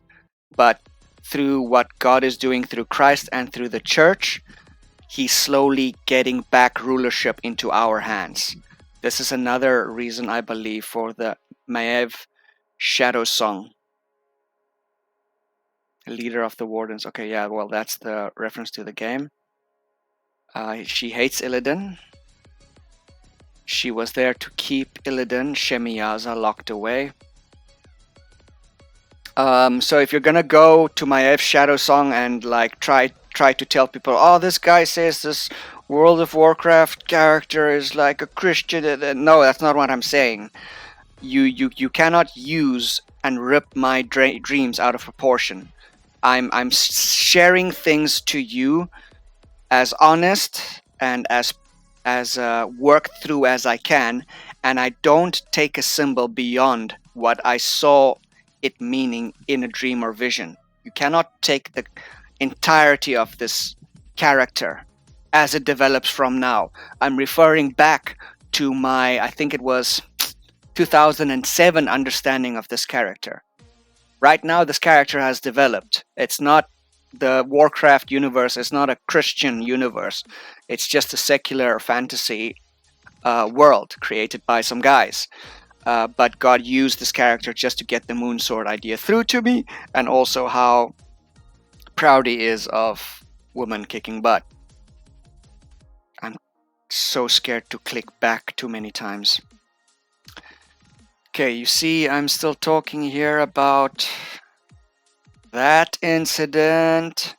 but through what God is doing through Christ and through the church, he's slowly getting back rulership into our hands. This is another reason, I believe, for the Maev shadow song. Leader of the Wardens. Okay, yeah, well, that's the reference to the game. She hates Illidan. She was there to keep Illidan, Shemiyaza, locked away. So if you're gonna go to Maev's shadow song and like try to tell people, oh, this guy says this World of Warcraft character is like a Christian, no, that's not what I'm saying. You cannot use and rip my dreams out of proportion. I'm sharing things to you as honest and as worked through as I can, and I don't take a symbol beyond what I saw it meaning in a dream or vision. You cannot take the entirety of this character as it develops from now. I'm referring back to my, I think it was 2007 understanding of this character. Right now, this character has developed. It's not the Warcraft universe. It's not a Christian universe. It's just a secular fantasy world created by some guys. But God used this character just to get the Moon Sword idea through to me, and also how proud he is of women kicking butt. I'm so scared to click back too many times. Okay, you see, I'm still talking here about that incident.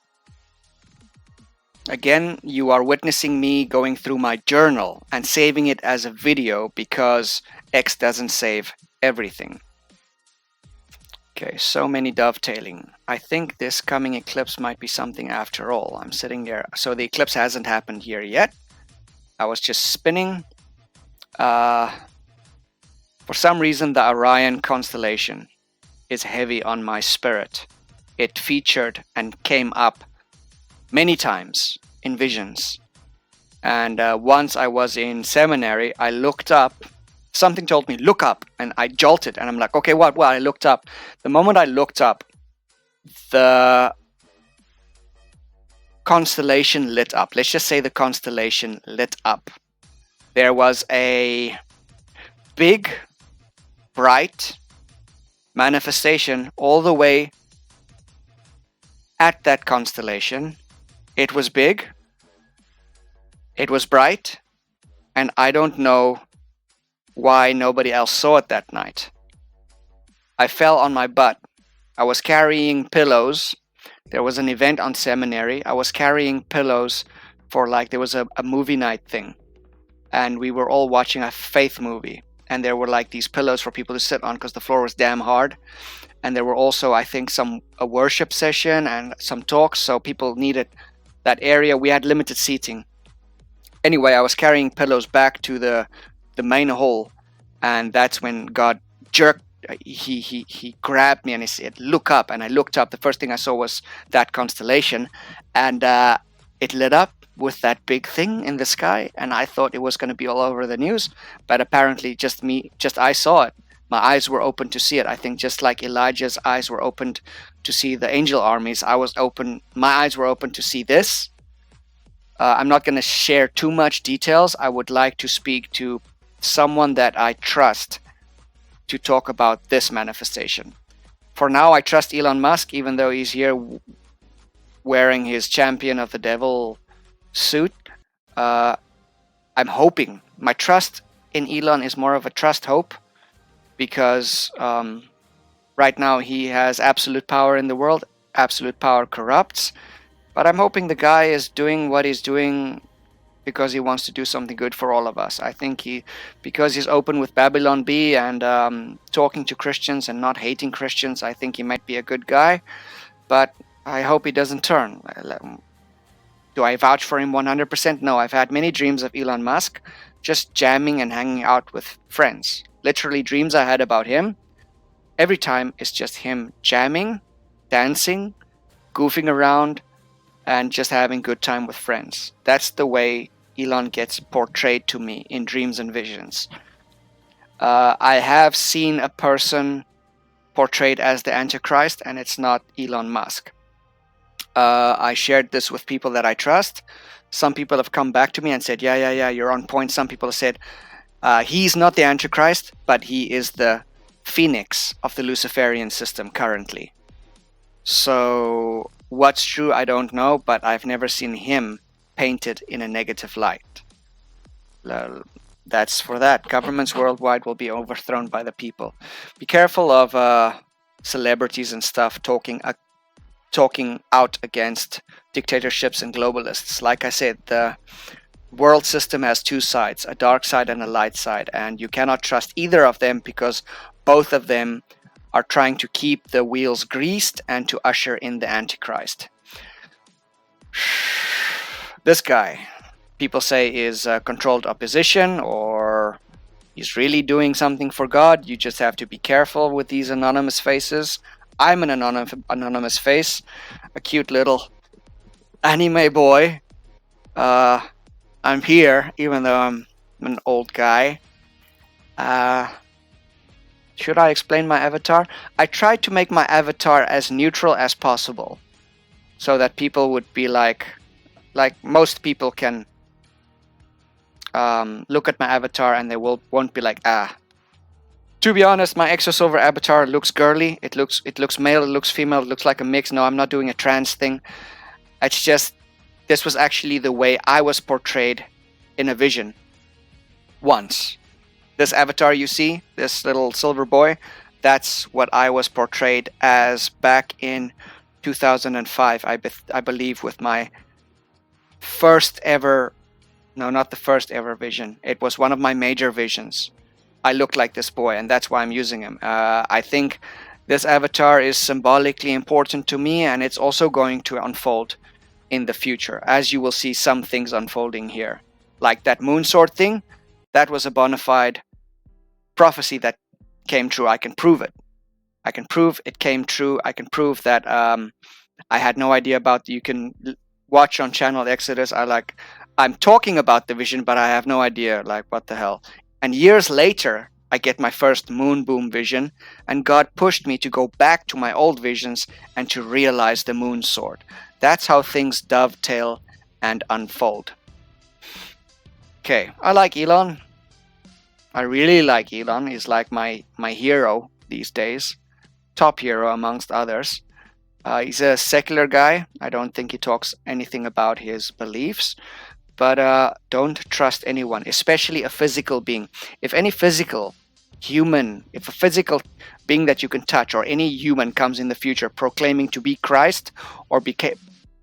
Again, you are witnessing me going through my journal and saving it as a video because X doesn't save everything. Okay, so many dovetailing. I think this coming eclipse might be something after all. I'm sitting there. So the eclipse hasn't happened here yet. I was just spinning. For some reason, the Orion constellation is heavy on my spirit. It featured and came up many times in visions. And once I was in seminary, I looked up. Something told me, look up. And I jolted. And I'm like, okay, what? Well, I looked up. The moment I looked up, the constellation lit up. Let's just say the constellation lit up. There was a big, bright manifestation all the way at that constellation. It was big, it was bright, and I don't know why nobody else saw it that night. I fell on my butt. I was carrying pillows. There was an event on seminary. I was carrying pillows for there was a movie night thing. And we were all watching a faith movie. And there were these pillows for people to sit on because the floor was damn hard. and there were also, I think, a worship session and some talks, so people needed that area. We had limited seating. Anyway, I was carrying pillows back to the main hall, and that's when God jerked. He grabbed me and he said, "Look up." And I looked up. The first thing I saw was that constellation, and it lit up with that big thing in the sky. And I thought it was going to be all over the news, but apparently, just I saw it. My eyes were open to see it. I think just like Elijah's eyes were opened to see the angel armies, I was open. My eyes were open to see this. I'm not going to share too much details. I would like to speak to someone that I trust to talk about this manifestation. For now, I trust Elon Musk, even though he's here wearing his champion of the devil suit. I'm hoping. My trust in Elon is more of a trust hope, because right now he has absolute power in the world. Absolute power corrupts. But I'm hoping the guy is doing what he's doing because he wants to do something good for all of us. I think because he's open with Babylon Bee and talking to Christians and not hating Christians, I think he might be a good guy. But I hope he doesn't turn. Do I vouch for him 100%? No, I've had many dreams of Elon Musk just jamming and hanging out with friends. Literally dreams I had about him. Every time it's just him jamming, dancing, goofing around, and just having good time with friends. That's the way Elon gets portrayed to me in dreams and visions. I have seen a person portrayed as the Antichrist, and it's not Elon Musk. I shared this with people that I trust. Some people have come back to me and said, yeah, you're on point. Some people have said, he's not the Antichrist, but he is the phoenix of the Luciferian system currently. So what's true, I don't know, but I've never seen him painted in a negative light. That's for that. Governments worldwide will be overthrown by the people. Be careful of celebrities and stuff talking out against dictatorships and globalists. Like I said, the world system has two sides, a dark side and a light side, and you cannot trust either of them, because both of them are trying to keep the wheels greased and to usher in the Antichrist. This guy, people say, is controlled opposition, or he's really doing something for God. You just have to be careful with these anonymous faces. I'm an anonymous face, a cute little anime boy. I'm here, even though I'm an old guy. Should I explain my avatar? I tried to make my avatar as neutral as possible, so that people would be like most people can look at my avatar and they won't be like, To be honest, my Exosilver avatar looks girly. It looks male. It looks female. It looks like a mix. No, I'm not doing a trans thing. It's just this was actually the way I was portrayed in a vision once. This avatar you see, this little silver boy, that's what I was portrayed as back in 2005, I believe, with my first ever, no, not the first ever vision. It was one of my major visions. I looked like this boy, and that's why I'm using him. I think this avatar is symbolically important to me, and it's also going to unfold in the future, as you will see some things unfolding here. Like that moon sword thing, that was a bona fide prophecy that came true. I can prove it. I can prove it came true. I can prove that I had no idea about. You can watch on channel Exodus. I'm talking about the vision, but I have no idea, like, what the hell. And years later, I get my first moon boom vision, and God pushed me to go back to my old visions and to realize the moon sword. That's how things dovetail and unfold. Okay, I like Elon. I really like Elon. He's like my hero these days. Top hero amongst others. He's a secular guy. I don't think he talks anything about his beliefs. But don't trust anyone, especially a physical being. If any physical human, if a physical being that you can touch, or any human comes in the future proclaiming to be Christ, or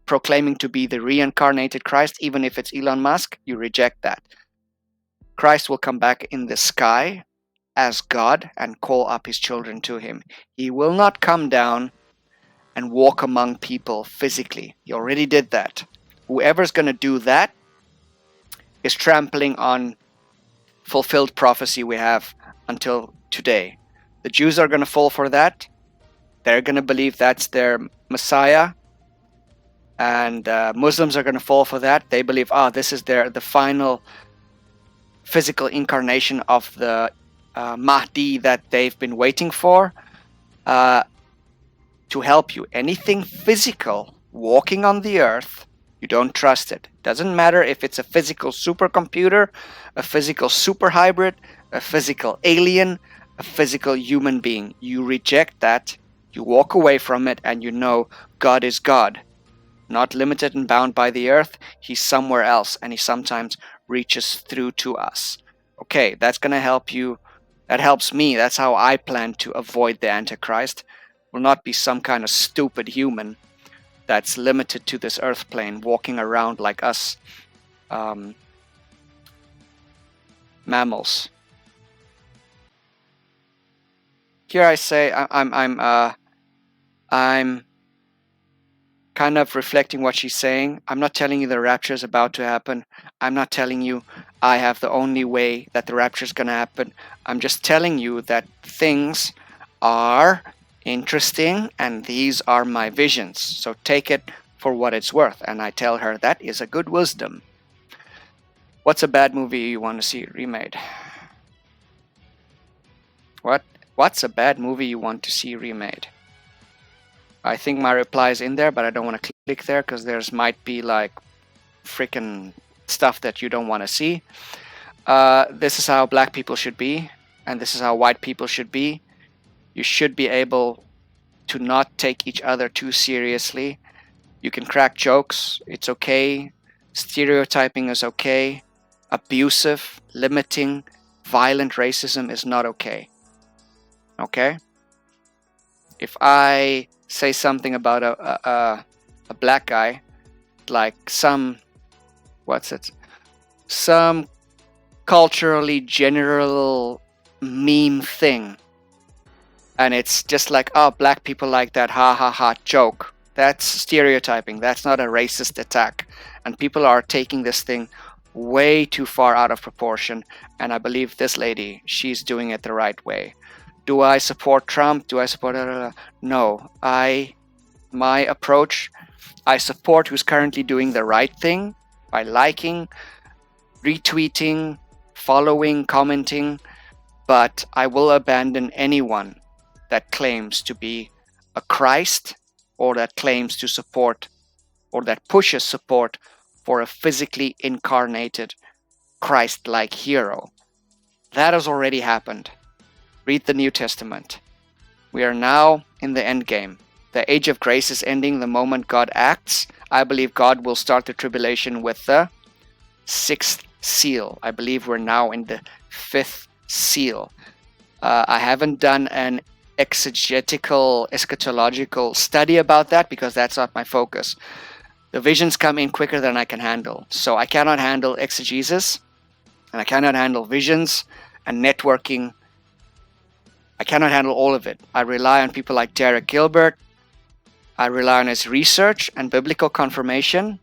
proclaiming to be the reincarnated Christ, even if it's Elon Musk, you reject that. Christ will come back in the sky, as God and call up his children to him. He will not come down and walk among people physically. He already did that. Whoever's going to do that is trampling on fulfilled prophecy we have until today. The Jews are going to fall for that. They're going to believe that's their Messiah. And Muslims are going to fall for that. They believe, this is the final physical incarnation of the Mahdi that they've been waiting for to help you. Anything physical walking on the earth, you don't trust it. Doesn't matter if it's a physical supercomputer, a physical super hybrid, a physical alien, a physical human being. You reject that, you walk away from it, and you know God is God. Not limited and bound by the earth. He's somewhere else, and he sometimes reaches through to us. Okay, that's going to help you. That helps me. That's how I plan to avoid the Antichrist. Will not be some kind of stupid human that's limited to this earth plane, walking around like us mammals. Here I say I'm kind of reflecting what she's saying. I'm not telling you the rapture is about to happen. I'm not telling you I have the only way that the rapture is going to happen. I'm just telling you that things are interesting and these are my visions. So take it for what it's worth. And I tell her that is a good wisdom. What's a bad movie you want to see remade? What's a bad movie you want to see remade? I think my reply is in there, but I don't want to click there because there's might be like freaking stuff that you don't want to see. This is how black people should be, and this is how white people should be. You should be able to not take each other too seriously. You can crack jokes, it's okay. Stereotyping is okay. Abusive, limiting, violent racism is not okay. Okay? If I say something about a black guy, like some culturally general meme thing, and it's just like, black people like that, ha ha ha, joke. That's stereotyping. That's not a racist attack. And people are taking this thing way too far out of proportion, and I believe this lady, she's doing it the right way. Do I support Trump? Do I support... No. My approach, I support who's currently doing the right thing by liking, retweeting, following, commenting, but I will abandon anyone that claims to be a Christ or that claims to support or that pushes support for a physically incarnated Christ-like hero. That has already happened. Read the New Testament. We are now in the end game. The age of grace is ending the moment God acts. I believe God will start the tribulation with the 6th seal. I believe we're now in the 5th seal. I haven't done an exegetical, eschatological study about that because that's not my focus. The visions come in quicker than I can handle. So I cannot handle exegesis, and I cannot handle visions and networking. I cannot handle all of it. I rely on people like Derek Gilbert. I rely on his research and biblical confirmation.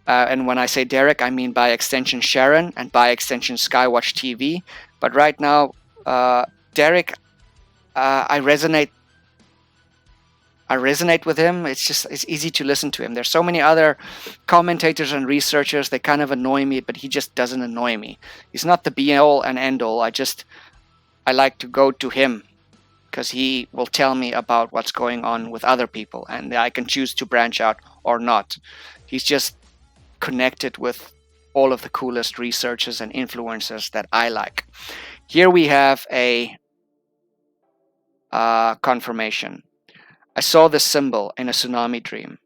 And when I say Derek, I mean by extension Sharon and by extension Skywatch TV. But right now, Derek, I resonate with him. It's easy to listen to him. There's so many other commentators and researchers. They kind of annoy me, but he just doesn't annoy me. He's not the be all and end all. I like to go to him because he will tell me about what's going on with other people, and I can choose to branch out or not. He's just connected with all of the coolest researchers and influencers that I like. Here we have a confirmation. I saw this symbol in a tsunami dream.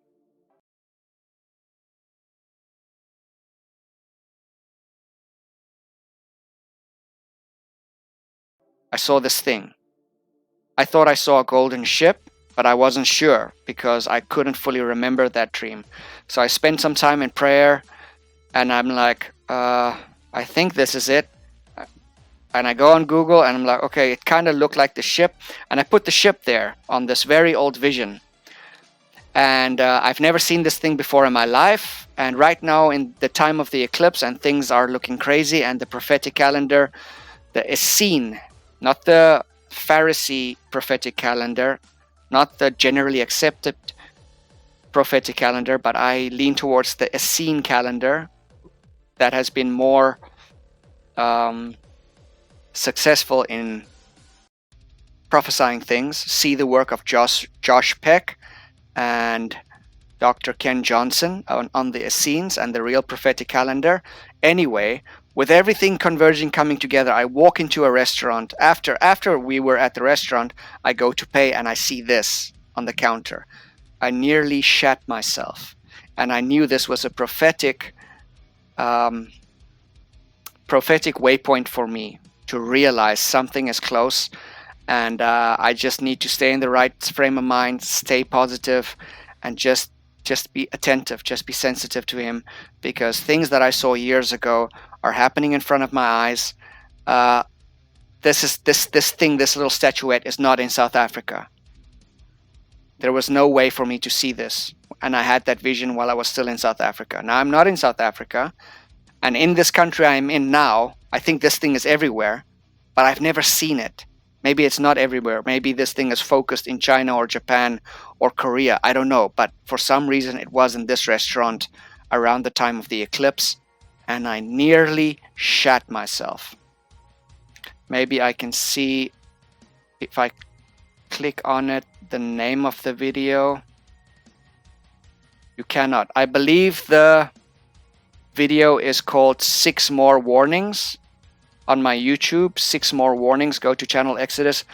I saw this thing. I thought I saw a golden ship, but I wasn't sure because I couldn't fully remember that dream. So I spent some time in prayer, and I'm like, I think this is it. And I go on Google and I'm like, okay, it kind of looked like the ship. And I put the ship there on this very old vision. And I've never seen this thing before in my life. And right now, in the time of the eclipse, and things are looking crazy, and the prophetic calendar, the Essene, not the Pharisee prophetic calendar, not the generally accepted prophetic calendar, but I lean towards the Essene calendar that has been more successful in prophesying things. See the work of Josh Peck and Dr. Ken Johnson on the Essenes and the real prophetic calendar. Anyway, with everything converging, coming together, I walk into a restaurant. After we were at the restaurant, I go to pay and I see this on the counter. I nearly shat myself, and I knew this was a prophetic waypoint for me to realize something is close, and I just need to stay in the right frame of mind, stay positive, and just be attentive, just be sensitive to him, because things that I saw years ago are happening in front of my eyes. This little statuette is not in South Africa. There was no way for me to see this, and I had that vision while I was still in South Africa. Now I'm not in South Africa, and in this country I'm in now, I think this thing is everywhere, but I've never seen it. Maybe it's not everywhere. Maybe this thing is focused in China or Japan or Korea. I don't know. But for some reason, it was in this restaurant around the time of the eclipse, and I nearly shat myself. Maybe I can see if I click on it, the name of the video. You cannot. I believe the video is called 6 More Warnings. On my YouTube, 6 More Warnings. Go to Channel Exodus,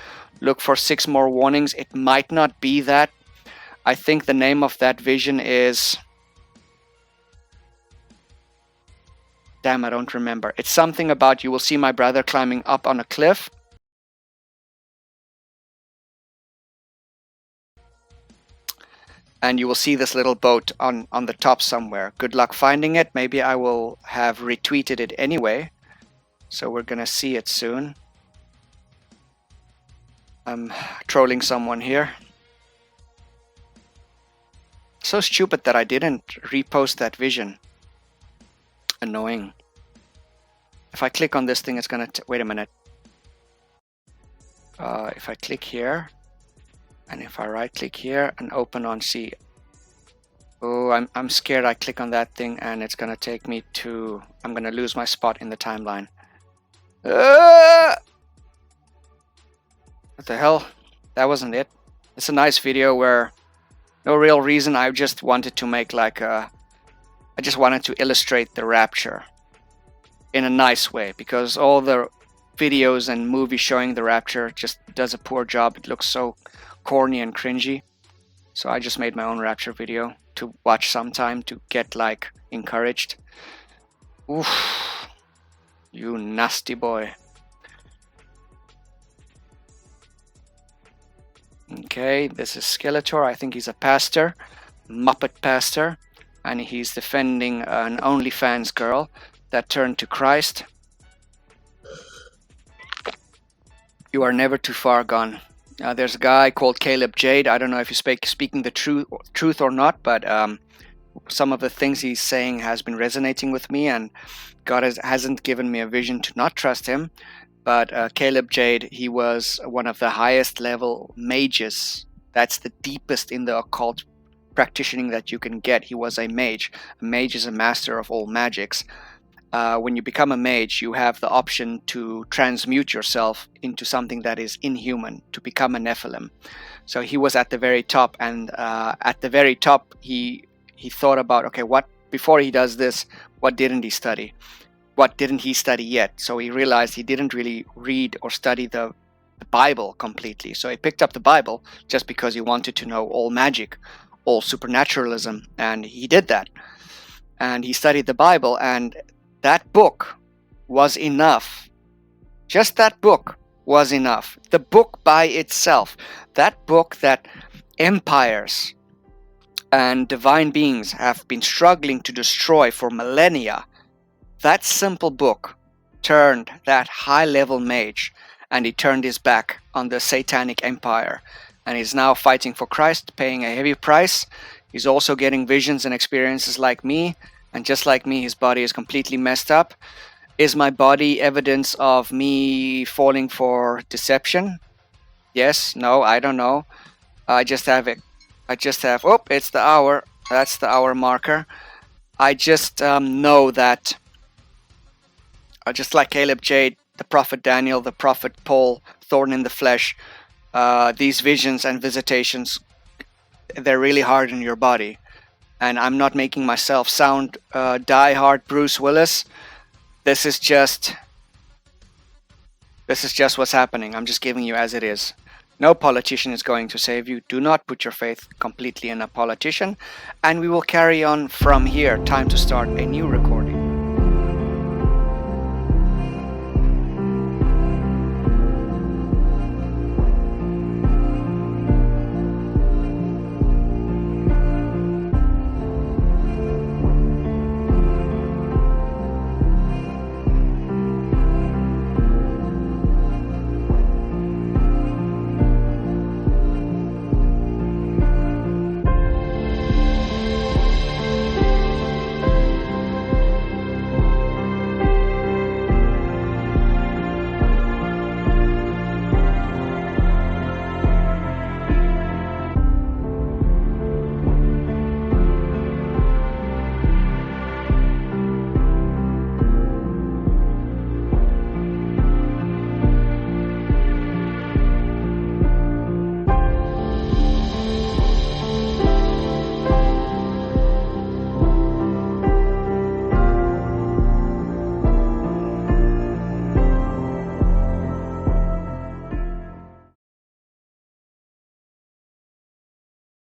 look for 6 More Warnings. It might not be that. I think the name of that vision is... Damn, I don't remember. It's something about you will see my brother climbing up on a cliff. And you will see this little boat on the top somewhere. Good luck finding it. Maybe I will have retweeted it anyway. So we're gonna see it soon. I'm trolling someone here. So stupid that I didn't repost that vision. Annoying. If I click on this thing, it's gonna... wait a minute. If I click here, and if I right click here and open on C... Oh, I'm scared I click on that thing and it's gonna take me to... I'm gonna lose my spot in the timeline. What the hell? That wasn't it. It's a nice video where no real reason. I just wanted to make like a... I just wanted to illustrate the rapture in a nice way, because all the videos and movies showing the rapture just does a poor job. It looks so corny and cringy. So I just made my own rapture video to watch sometime to get like encouraged. Oof. You nasty boy. Okay, this is Skeletor. I think he's a pastor, Muppet pastor, and he's defending an OnlyFans girl that turned to Christ. You are never too far gone. There's a guy called Caleb Jade. I don't know if he's speaking the truth or not, but some of the things he's saying has been resonating with me, and God hasn't given me a vision to not trust him. But Caleb Jade, he was one of the highest level mages. That's the deepest in the occult practicing that you can get. He was a mage. A mage is a master of all magics. When you become a mage, you have the option to transmute yourself into something that is inhuman, to become a Nephilim. So he was at the very top, and at the very top, he thought about, okay, what before he does this, what didn't he study? What didn't he study yet? So he realized he didn't really read or study the Bible completely. So he picked up the Bible just because he wanted to know all magic, all supernaturalism, and he did that. And he studied the Bible, and that book was enough. Just that book was enough. The book by itself, that book that empires and divine beings have been struggling to destroy for millennia, that simple book turned, that high-level mage, and he turned his back on the satanic empire, and he's now fighting for Christ, paying a heavy price. He's also getting visions and experiences like me, and just like me, his body is completely messed up. Is my body evidence of me falling for deception? Yes, no, I don't know. I just have it. Oh, it's the hour. That's the hour marker. I just know that, just like Caleb Jade, the prophet Daniel, the prophet Paul, thorn in the flesh, these visions and visitations, they're really hard on your body. And I'm not making myself sound die-hard Bruce Willis. This is just what's happening. I'm just giving you as it is. No politician is going to save you. Do not put your faith completely in a politician. And we will carry on from here. Time to start a new recording.